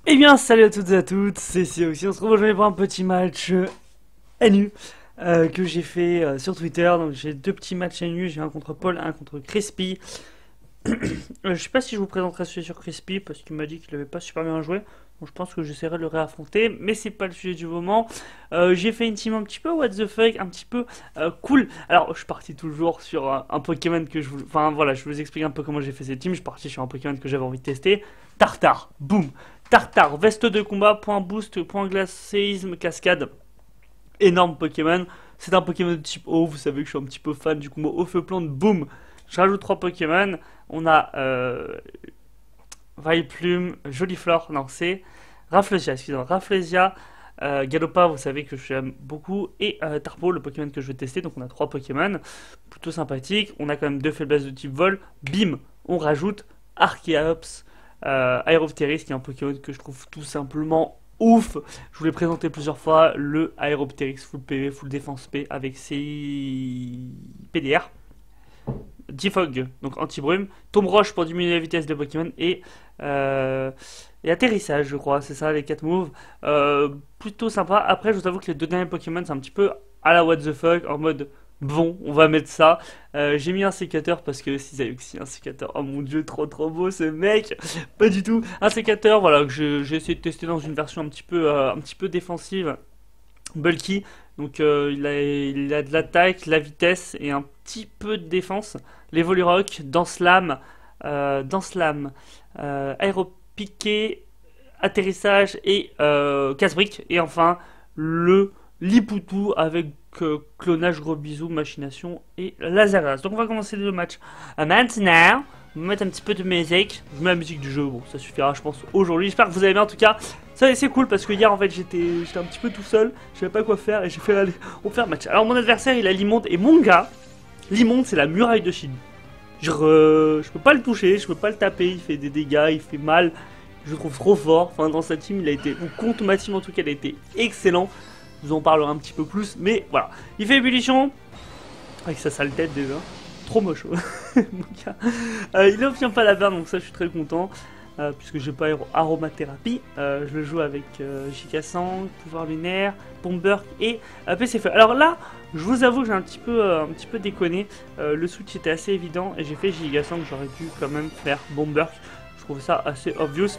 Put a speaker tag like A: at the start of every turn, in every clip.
A: Eh bien, salut à toutes et à toutes, c'est aussi. On se retrouve aujourd'hui pour un petit match NU que j'ai fait sur Twitter. Donc j'ai deux petits matchs NU, j'ai un contre Paul, un contre Crispy. Je sais pas si je vous présenterai celui sur Crispy parce qu'il m'a dit qu'il avait pas super bien joué. Donc je pense que j'essaierai de le réaffronter, mais c'est pas le sujet du moment. J'ai fait une team un petit peu what the fuck, un petit peu cool. Alors je suis parti toujours sur un Pokémon que je vous... Enfin voilà, je vous explique un peu comment j'ai fait cette team. Je suis parti sur un Pokémon que j'avais envie de tester. Tartare, boum. Tartare, veste de combat, point boost, point glace, séisme, cascade. Énorme Pokémon. C'est un Pokémon de type eau. Vous savez que je suis un petit peu fan du combo eau feu plante. Boum. Je rajoute 3 Pokémon. On a Vileplume, Joliflore, non c'est Rafflesia, excusez-moi. Rafflesia, Galopa, vous savez que j'aime beaucoup. Et Tarpo, le Pokémon que je vais tester. Donc on a 3 Pokémon. Plutôt sympathique. On a quand même 2 faiblesses de type vol. Bim. On rajoute Archeops. Aeropteryx qui est un Pokémon que je trouve tout simplement ouf. Je vous l'ai présenté plusieurs fois, le Aeropteryx full PV, full défense P avec ses PDR. Defog, donc anti-brume. Tombe roche pour diminuer la vitesse des Pokémon et atterrissage, je crois, c'est ça les 4 moves. Plutôt sympa. Après, je vous avoue que les deux derniers Pokémon, c'est un petit peu à la what the fuck, en mode bon, on va mettre ça. J'ai mis un sécateur parce que si vous un sécateur, oh mon dieu, trop beau ce mec. Pas du tout. Un sécateur, voilà, que j'ai essayé de tester dans une version un petit peu défensive, bulky. Donc il a de l'attaque, la vitesse et un petit peu de défense. Les Volirock, Danse-Lame, Aéropiqué, atterrissage et casse-brique. Et enfin le Lipoutou avec clonage, gros bisous, machination et laser. Donc on va commencer le match. Maintenant, on va mettre un petit peu de musique. Je mets la musique du jeu, bon ça suffira je pense aujourd'hui. J'espère que vous allez bien en tout cas. Ça c'est cool parce que hier en fait j'étais un petit peu tout seul. Je savais pas quoi faire et j'ai fait allez, on fait un match. Alors mon adversaire il a Limonde et mon gars, Limonde c'est la muraille de Chine. Je peux pas le toucher, je peux pas le taper, il fait des dégâts, il fait mal. Je le trouve trop fort. Enfin dans sa team il a été, ou contre ma team en tout cas il a été excellent. Je vous en parlerai un petit peu plus, mais voilà. Il fait ébullition, avec sa sale tête déjà. Trop moche. Il n'obtient pas la burn, donc ça je suis très content. Puisque j'ai pas aromathérapie. Je le joue avec Gigasang, pouvoir lunaire, Bomberg et PC Feu. Alors là, je vous avoue que j'ai un petit peu déconné. Le switch était assez évident et j'ai fait Gigasang. J'aurais dû quand même faire Bomberg. Je trouve ça assez obvious.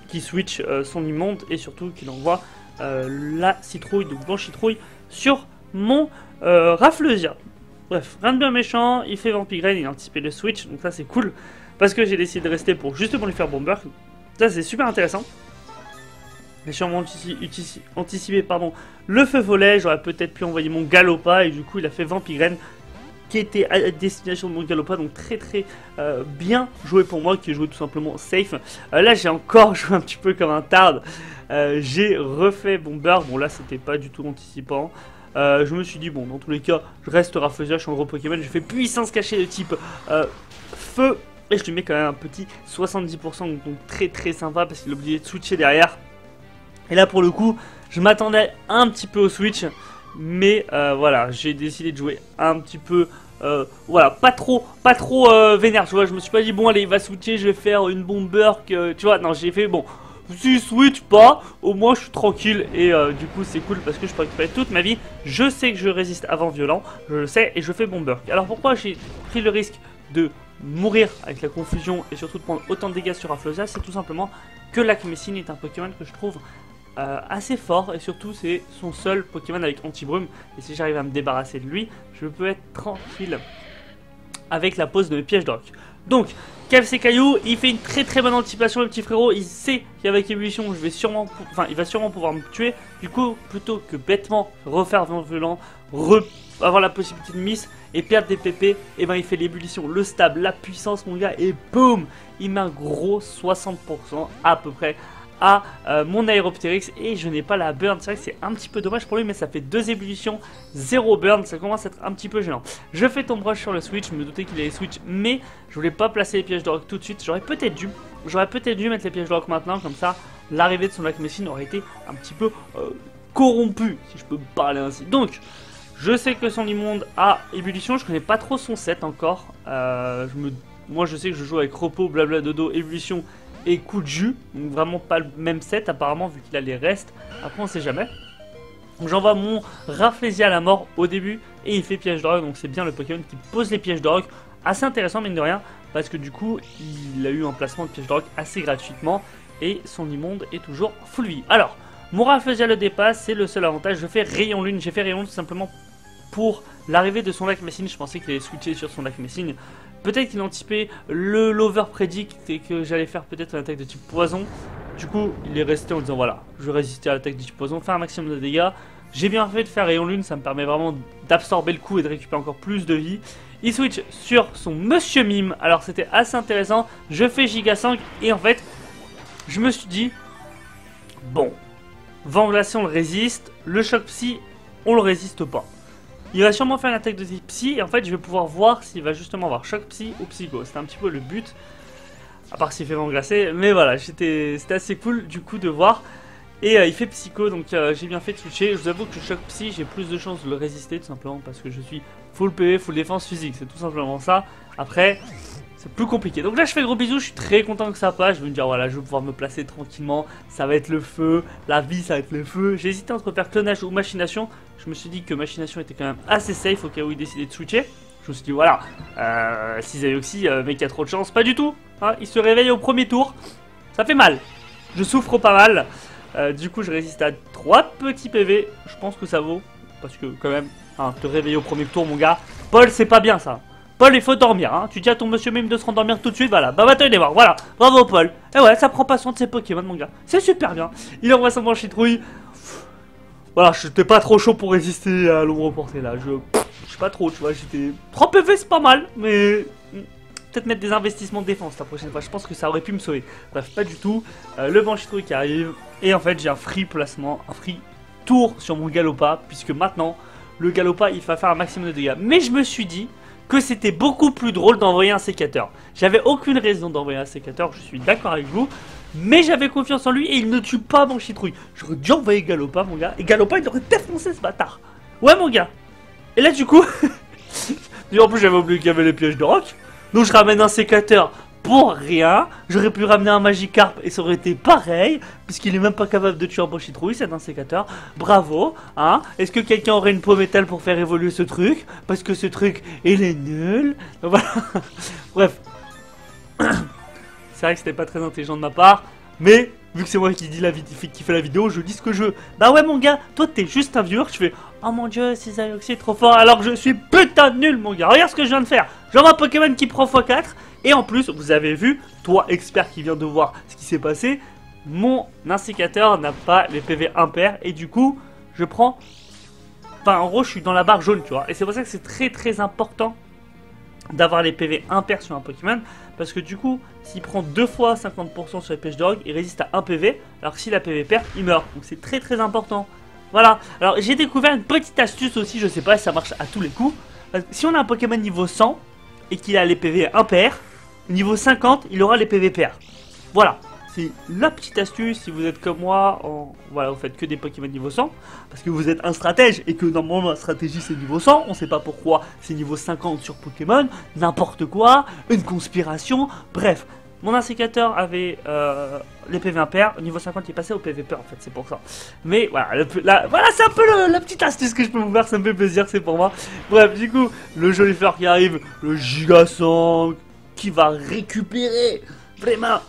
A: Qui switch son immonde et surtout qu'il envoie la citrouille, donc Banchitrouille, sur mon Rafflesia. Bref, rien de bien méchant, il fait Vampigraine, il a anticipé le switch, donc ça c'est cool, parce que j'ai décidé de rester pour justement lui faire Bomber. Ça c'est super intéressant. J'ai sûrement anticipé le feu volet, j'aurais peut-être pu envoyer mon Galopa, et du coup il a fait Vampigraine, qui était à destination de mon Galopa, donc très bien joué pour moi, qui est joué tout simplement safe. Là j'ai encore joué un petit peu comme un tard. J'ai refait Bomber, bon là c'était pas du tout anticipant. Je me suis dit bon dans tous les cas je reste Rafflesia, je suis un gros Pokémon, j'ai fait puissance cachée de type feu. Et je lui mets quand même un petit 70%, donc très sympa parce qu'il a oublié de switcher derrière. Et là pour le coup je m'attendais un petit peu au switch. Mais voilà, j'ai décidé de jouer un petit peu, voilà, pas trop vénère, tu vois. Je me suis pas dit, bon allez, il va switcher, je vais faire une Bomberg, tu vois. Non, j'ai fait, bon, si switch pas, au moins je suis tranquille. Et du coup, c'est cool parce que je peux récupérer toute ma vie. Je sais que je résiste avant violent, je le sais, et je fais Bomberg. Alors pourquoi j'ai pris le risque de mourir avec la confusion et surtout de prendre autant de dégâts sur Rafflesia? C'est tout simplement que l'Acmessine est un Pokémon que je trouve assez fort et surtout c'est son seul Pokémon avec anti-brume et si j'arrive à me débarrasser de lui je peux être tranquille avec la pose de mes pièges de roc. Donc cave ses cailloux, il fait une très bonne anticipation le petit frérot, il sait qu'avec ébullition il va sûrement pouvoir me tuer, du coup plutôt que bêtement refaire vent violent, avoir la possibilité de miss et perdre des PP, et ben il fait l'ébullition, le stab, la puissance mon gars et boum, il met un gros 60% à peu près à mon Aeropteryx et je n'ai pas la burn. C'est vrai que c'est un petit peu dommage pour lui, mais ça fait 2 ébullitions, 0 burn, ça commence à être un petit peu gênant. Je fais tombe rush sur le switch, je me doutais qu'il allait switch, mais je voulais pas placer les pièges de rock tout de suite. J'aurais peut-être dû mettre les pièges de rock maintenant, comme ça l'arrivée de son Acmessine aurait été un petit peu corrompu, si je peux parler ainsi. Donc, je sais que son immonde a ébullition, je connais pas trop son set encore. Moi je sais que je joue avec repos, blabla dodo, ébullition et coup de jus. Donc vraiment pas le même set apparemment vu qu'il a les restes. Après on sait jamais. Donc j'envoie mon Rafflesia à la mort au début et il fait piège d'orgue. Donc c'est bien le Pokémon qui pose les pièges d'orgue. Assez intéressant mine de rien. Parce que du coup il a eu un placement de piège d'orgue assez gratuitement. Et son immonde est toujours full vie. Alors, mon Rafflesia le dépasse, c'est le seul avantage. Je fais rayon lune, j'ai fait rayon lune tout simplement pour l'arrivée de son lac Messine. Je pensais qu'il allait switcher sur son lac Messine. Peut-être qu'il anticipait le l'over predict et que j'allais faire peut-être une attaque de type poison. Du coup, il est resté en disant voilà, je vais résister à l'attaque de type poison, faire un maximum de dégâts. J'ai bien fait de faire rayon lune, ça me permet vraiment d'absorber le coup et de récupérer encore plus de vie. Il switch sur son Monsieur Mime. Alors c'était assez intéressant. Je fais Giga 5 et en fait, je me suis dit bon, Vent glacé on le résiste, le choc psy on le résiste pas. Il va sûrement faire une attaque de type psy et en fait je vais pouvoir voir s'il va justement avoir choc psy ou psycho. C'était un petit peu le but. À part s'il fait vent glacé. Mais voilà, c'était assez cool du coup de voir. Et il fait psycho donc j'ai bien fait de switcher. Je vous avoue que le choc psy j'ai plus de chances de le résister tout simplement parce que je suis full PV, full défense physique. C'est tout simplement ça. Après c'est plus compliqué. Donc là je fais gros bisous, je suis très content que ça passe. Je vais me dire voilà, je vais pouvoir me placer tranquillement. Ça va être le feu, la vie ça va être le feu. J'ai hésité entre faire clonage ou machination. Je me suis dit que machination était quand même assez safe au cas où il décidait de switcher. Je me suis dit voilà, Cisailloxi, mec qui a trop de chance, pas du tout. Hein, il se réveille au premier tour, ça fait mal. Je souffre pas mal. Du coup je résiste à 3 petits PV. Je pense que ça vaut, parce que quand même, hein, te réveiller au premier tour mon gars. Paul c'est pas bien ça. Paul, il faut dormir, hein. Tu dis à ton Monsieur Mime de se rendormir tout de suite, voilà. Bah, va te les voir, voilà. Bravo, Paul. Et ouais, ça prend pas soin de ses Pokémon, mon gars. C'est super bien. Il envoie son branchitrouille. Voilà, j'étais pas trop chaud pour résister à l'ombre portée, là. Je sais pas trop, tu vois. J'étais 3 PV, c'est pas mal, mais peut-être mettre des investissements de défense la prochaine fois. Je pense que ça aurait pu me sauver. Bref, pas du tout. Le branchitrouille qui arrive. Et en fait, j'ai un free placement, un free tour sur mon Galopa, puisque maintenant, le Galopa, il va faire un maximum de dégâts. Mais je me suis dit que c'était beaucoup plus drôle d'envoyer un sécateur. J'avais aucune raison d'envoyer un sécateur, je suis d'accord avec vous, mais j'avais confiance en lui et il ne tue pas mon chitrouille. J'aurais dû envoyer Galopa, mon gars, et Galopa, il aurait défoncé ce bâtard. Ouais, mon gars. Et là, du coup, en plus, j'avais oublié qu'il y avait les pièges de roc, donc je ramène un sécateur pour rien. J'aurais pu ramener un Magikarp et ça aurait été pareil, puisqu'il est même pas capable de tuer un Branchitrouille, c'est un sécateur. Bravo, hein. Est-ce que quelqu'un aurait une peau métal pour faire évoluer ce truc? Parce que ce truc, il est nul. Voilà. Bref. C'est vrai que c'était pas très intelligent de ma part, mais vu que c'est moi qui fait la vidéo, je dis ce que je veux. Bah ouais mon gars, toi t'es juste un viewer, tu fais oh mon dieu, Cisailloxi est trop fort alors que je suis putain de nul mon gars. Regarde ce que je viens de faire. J'envoie un Pokémon qui prend x4. Et en plus, vous avez vu, toi expert qui vient de voir ce qui s'est passé, mon insécateur n'a pas les PV impairs et du coup, je prends... Enfin, en gros, je suis dans la barre jaune, tu vois. Et c'est pour ça que c'est très très important d'avoir les PV impairs sur un Pokémon. Parce que du coup, s'il prend 2 fois 50% sur les pièges de rogue, il résiste à 1 PV. Alors que s'il a PV pair, il meurt. Donc c'est très très important. Voilà. Alors j'ai découvert une petite astuce aussi, je sais pas si ça marche à tous les coups. Si on a un Pokémon niveau 100 et qu'il a les PV impairs, niveau 50, il aura les PV pairs. Voilà, c'est la petite astuce si vous êtes comme moi, voilà, vous faites que des Pokémon niveau 100, parce que vous êtes un stratège et que normalement la stratégie c'est niveau 100, on sait pas pourquoi c'est niveau 50 sur Pokémon, n'importe quoi, une conspiration, bref. Mon insécateur avait les PV impairs, au niveau 50 il est passé au PV pair en fait, c'est pour ça. Mais voilà, voilà c'est un peu la petite astuce que je peux vous faire, ça me fait plaisir, c'est pour moi. Bref, du coup, le joli fleur qui arrive, le Gigasang, qui va récupérer vraiment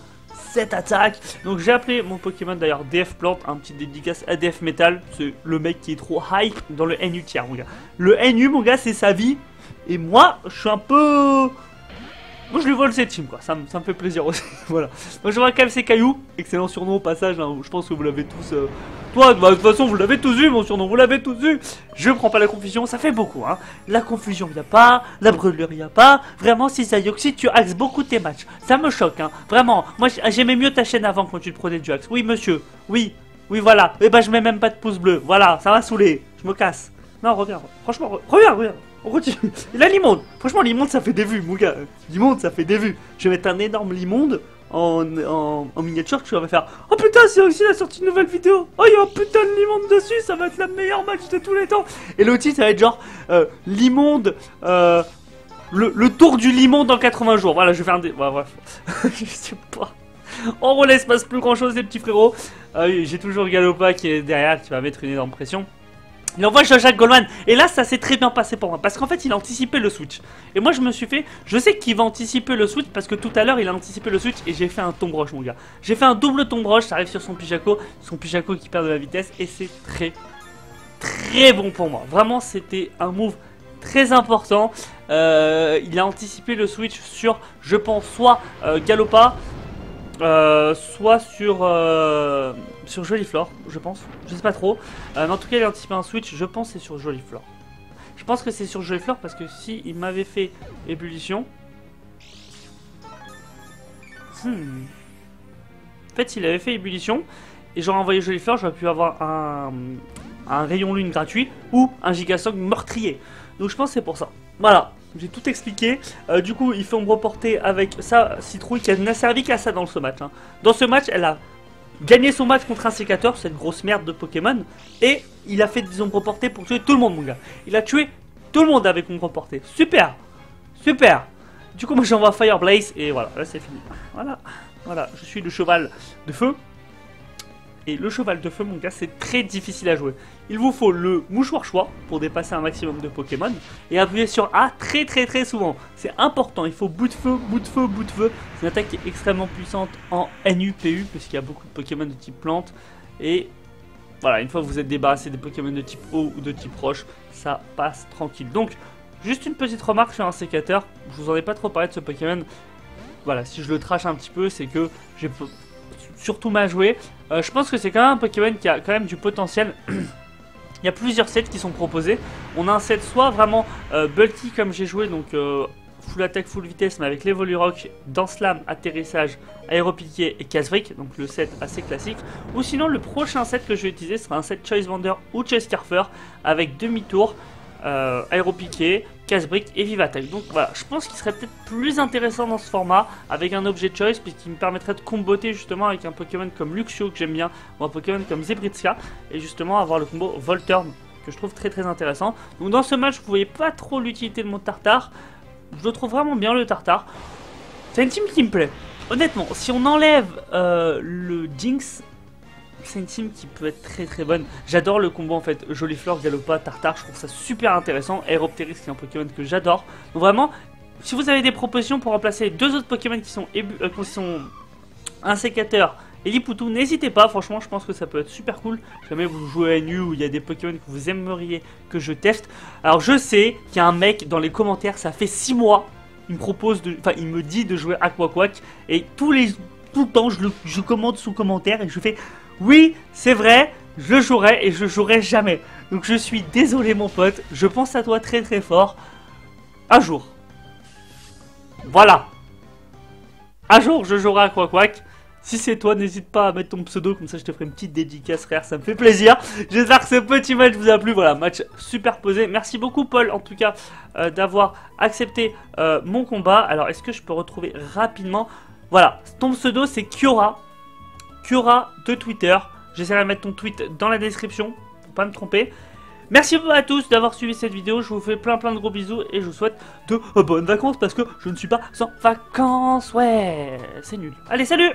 A: cette attaque. Donc j'ai appelé mon Pokémon d'ailleurs DF Plante, un petit dédicace à DF Metal, c'est le mec qui est trop hype dans le NU tiers mon gars. Le NU mon gars c'est sa vie, et moi je suis un peu... Moi je lui vole cette team quoi, ça me fait plaisir aussi, voilà. Donc je vois KFC Caillou, excellent surnom au passage, hein, je pense que vous l'avez tous... Toi, bah, de toute façon vous l'avez tous vu mon surnom, vous l'avez tous vu. Je prends pas la confusion, ça fait beaucoup hein. La confusion y a pas, la brûlure y a pas. Vraiment Cisailloxi, tu axes beaucoup tes matchs, ça me choque hein. Vraiment, moi j'aimais mieux ta chaîne avant quand tu te prenais du axe. Oui monsieur, oui voilà. Et bah je mets même pas de pouce bleu, voilà, ça va saouler, je me casse. Non reviens, franchement, reviens. On continue. Et là l'immonde, franchement l'immonde ça fait des vues mon gars. L'immonde ça fait des vues. Je vais mettre un énorme limonde en miniature, tu vas faire oh putain, c'est aussi la sortie de nouvelle vidéo. Oh, il y a un putain de l'immonde dessus, ça va être la meilleure match de tous les temps. Et l'autre titre, ça va être genre l'immonde, le tour du l'immonde en 80 jours. Voilà, je vais faire un ouais, bref, je sais pas. En relais, il se passe plus grand chose, les petits frérots. J'ai toujours Galopa qui est derrière, qui va mettre une énorme pression. Il envoie Jean-Jacques Goldman. Et là, ça s'est très bien passé pour moi. Parce qu'en fait, il a anticipé le switch. Et moi, je me suis fait... Je sais qu'il va anticiper le switch parce que tout à l'heure, il a anticipé le switch et j'ai fait un tombe roche, mon gars. J'ai fait un double tombe roche. Ça arrive sur son Pijaco. Son Pijaco qui perd de la vitesse. Et c'est très, très bon pour moi. Vraiment, c'était un move très important. Il a anticipé le switch sur, je pense, soit Galopa... soit sur Joliflor, je pense. Je sais pas trop. Mais en tout cas, il a anticipé un switch. Je pense que c'est sur Joliflor. Je pense que c'est sur Joliflor parce que si il m'avait fait ébullition. En fait, s'il avait fait ébullition et j'aurais envoyé Joliflor, j'aurais pu avoir un rayon lune gratuit ou un Gigasong meurtrier. Donc je pense que c'est pour ça. Voilà. J'ai tout expliqué. Du coup, il faut me reporter avec sa citrouille qui n'a servi qu'à ça dans ce match. Hein. Dans ce match, elle a gagné son match contre un sécateur, cette grosse merde de Pokémon. Et il a fait des ombres portées pour tuer tout le monde, mon gars. Il a tué tout le monde avec ombre portée. Super. Super. Du coup, moi j'envoie Fire Blaze et voilà, là c'est fini. Voilà. Voilà, je suis le cheval de feu. Et le cheval de feu, mon gars, c'est très difficile à jouer. Il vous faut le mouchoir choix pour dépasser un maximum de Pokémon. Et appuyer sur A très souvent. C'est important, il faut bout de feu, bout de feu, bout de feu. C'est une attaque qui est extrêmement puissante en NUPU, puisqu'il y a beaucoup de Pokémon de type plante. Et voilà, une fois que vous êtes débarrassé des Pokémon de type eau ou de type roche, ça passe tranquille. Donc, juste une petite remarque sur un sécateur. Je vous en ai pas trop parlé de ce Pokémon. Voilà, si je le trash un petit peu, c'est que j'ai surtout mal joué. Je pense que c'est quand même un Pokémon qui a quand même du potentiel. Il y a plusieurs sets qui sont proposés. On a un set soit vraiment bulky comme j'ai joué, donc full attaque, full vitesse, mais avec l'Evolurock, Dance Lame, atterrissage, aéropiqué et casse-brique, donc le set assez classique. Ou sinon le prochain set que je vais utiliser sera un set Choice Bonder ou Choice Scarfer avec demi-tour, aéropiqué, casse-brique et vive attaque. Donc voilà, je pense qu'il serait peut-être plus intéressant dans ce format avec un objet choice puisqu'il me permettrait de comboter justement avec un Pokémon comme Luxio que j'aime bien ou un Pokémon comme Zebritska et justement avoir le combo Volturn que je trouve très intéressant. Donc dans ce match, vous voyez pas trop l'utilité de mon Tartare. Je le trouve vraiment bien le Tartare. C'est une team qui me plaît. Honnêtement, si on enlève le Jinx, c'est une team qui peut être très bonne. J'adore le combo en fait, Joliflor, Galopa, Tartare, je trouve ça super intéressant. Aeropteris qui est un Pokémon que j'adore. Donc vraiment, si vous avez des propositions pour remplacer deux autres Pokémon qui sont un sécateur et Lipoutou, n'hésitez pas, franchement je pense que ça peut être super cool. Si jamais vous jouez à NU ou il y a des Pokémon que vous aimeriez que je teste. Alors je sais qu'il y a un mec dans les commentaires, ça fait 6 mois, il me propose de, enfin il me dit de jouer à Quack et tout le temps je commente sous commentaire et je fais oui, c'est vrai, je jouerai et je jouerai jamais. Donc je suis désolé mon pote, je pense à toi très fort. Un jour. Voilà. Un jour je jouerai à Quack. Si c'est toi, n'hésite pas à mettre ton pseudo, comme ça je te ferai une petite dédicace frère, ça me fait plaisir. J'espère que ce petit match vous a plu, voilà, match superposé. Merci beaucoup Paul en tout cas d'avoir accepté mon combat. Alors est-ce que je peux retrouver rapidement? Voilà, ton pseudo c'est Kiora. Kiora de Twitter. J'essaierai de mettre ton tweet dans la description pour pas me tromper. Merci à tous d'avoir suivi cette vidéo. Je vous fais plein de gros bisous et je vous souhaite de bonnes vacances parce que je ne suis pas sans vacances. Ouais, c'est nul. Allez, salut!